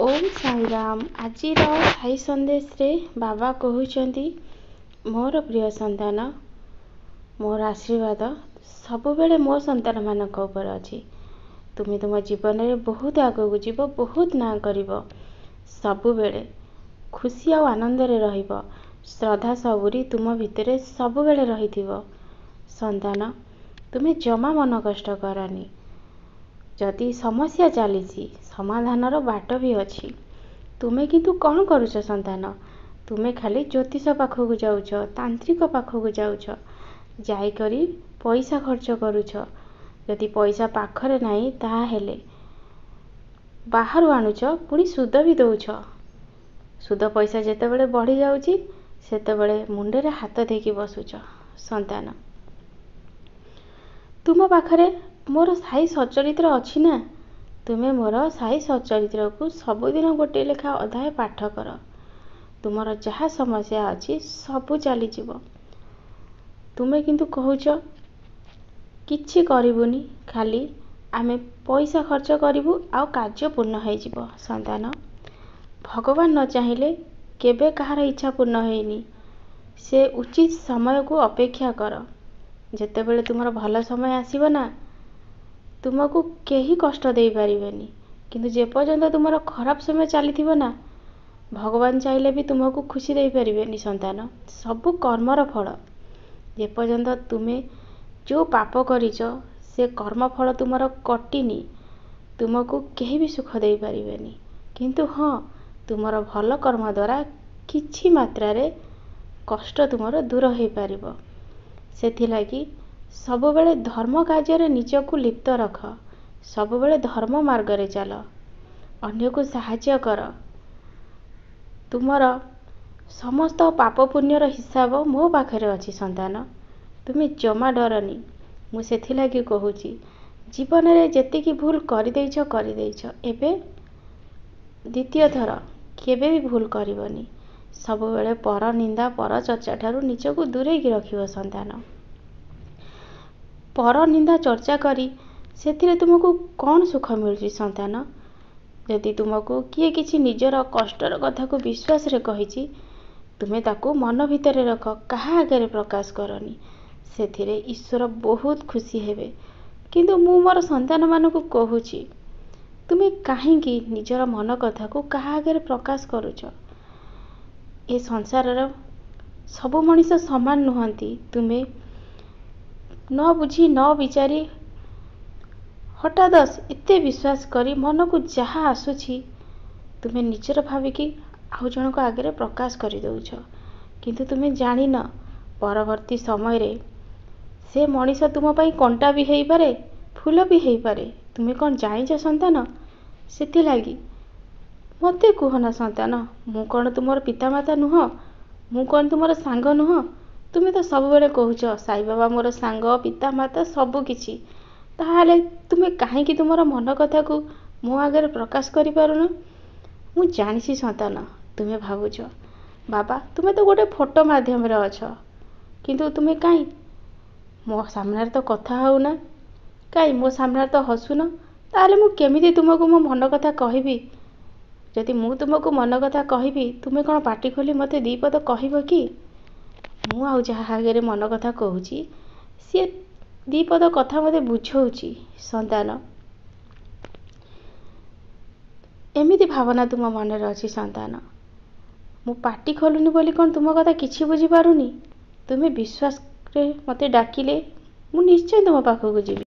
ओम साईराम। आज साई संदेश रे बाबा कहउचंती मोर प्रिय संतान मोर आशीर्वाद सबु बेले मो संतान मानक ऊपर अछि। तुम तुम जीवन रे बहुत आगु जीव, बहुत ना करिवो, सबु बेले खुशी और आनंद रे रहिबो। श्रद्धा सबुरी तुम भितरे सबु बेले रहिथिबो। संतान तुमे जमा मन कष्ट करनी। जदि समस्या चली समाधान बाट भी अच्छी। तुमे किंतु कौन करुच संतान? तुमे खाली ज्योतिष पाखक जाऊच, तांत्रिक पाखक जाऊच, जाइकरी पैसा खर्च करुच। जदि पैसा पाखरे नहीं ताहेले बाहर आणुच, पुणी सुद भी दौच। सुद पैसा जेतेबेले बढ़ी जाउची सेतेबेले मुंडे रे हाथ देकी बसुच। संतान तुम पाखरे मोर साई सचरित्र अच्छी ना? तुमे मोर साई सचरित्र को सबुदिन गोटे लेखा अध्याय पाठ कर। तुमर जहा समस्या अच्छी सबू चली जीव। तुमे किंतु कहूच किछि करिवुनी, खाली आमे पैसा खर्च करिवु आ कार्य पूर्ण हो जीव। संतान भगवान न चाहिए केबे कहार इच्छा पूर्ण होइनी। से उचित समय को अपेक्षा कर। जेतेबेले तुमर भल समय आसीबो ना, तुमको केही कष्ट दे पारिबेनी। किंतु जे पर्यंत तुमर खराब समय चली ना, भगवान चाहिले भी तुमको खुशी दे पारिबेनी। संतान सबु कर्मर फल। जे पर्यंत तुमे जो पाप करिच से कर्म फल तुमर कटिनी, तुमको केही भी सुख दे पारिबेनी। किंतु हाँ, तुमर भल कर्म द्वारा किछि मात्रा रे कष्ट तुमर दूर हो पारिबो। सेथिलागी सबु बेले धर्म कार्य रे निजको लिप्त रख। सबु बेले धर्म मार्ग रे चल, अन्य को सहाय्य कर। तुमर समस्त पाप पुण्यर हिसाब मो पाखरे अछि। संतान तुमे जमा डरनी। मु सेथिलागी कहूची जीवन रे जेतिकी भूल करि देइछ एबे द्वितीय थर केबे भी भूल करिवनी। सबु बेले पर निंदा पर चर्चा ठारू निजको दूरेकी रखिवो। संतान पर निंदा चर्चा करी सेथिरे तुमको कौन सुख मिलुची? संतान यदि तुमको किए किछि निजर कष्टर कथा को विश्वास रे कहिची, तुमे ताको मन भितरे रख, कहा आगे प्रकाश करनी। सेथिरे ईश्वर बहुत खुशी हेबे। किंतु मु मोर संतान मानकु कहूची तुमे काहेकि निजर मन कथा को कहा आगे प्रकाश करुच? ए संसार रो सबु मनीष समान नुहंती। तुमे न बुझी न विचारी हठादस एते विश्वास करी मन को जहा आसुची तुमे निजर भाविकी आउ जन को आगे प्रकाश करि दउछ। किंतु तुमे जानी न परवर्ती समय रे से मनीष तुम पई कंटा भी हेई पारे, फूल भी हेई पारे। तुमे कौन जानिछ? संतान सेति लागी मते कहना। संतान मु कौन तुमर पितामाता नुह? मु कौन तुमर सांग नुह? तुमे तो सब बेले कहूच साई बाबा मोर सांग, पितामाता सबु किछि। ताहाले तुमे काहेकि तुमर मन कथा को मो आगे प्रकाश करि पारुन? मु जानिछि संतान तुमे भाबुछ बाबा तुमे तो गोटे फोटो माध्यम रे अछ, किंतु तुमे काई मो सामने तो कथा होउना, काई मो सामने तो हसुन? ताहाले मु केमिति तुमको मो मन कथा कहिबी? जदि मु तुमको मन कथा कहिबी तुमे कौन पाटी खोली मते दी पद कहिबो कि? मु आउ जहा आगे मन कथा कहूची सी दी पद कथा मते बुझौची। संतान एमिति भावना तुम मन रे अछि। संतान मु पाटी खोलुनी बोली कौन तुम कथा किछि बुझी पारुनी? तुमे विश्वास रे मते डाकिले मु निश्चय तुम पाखकु जीवी।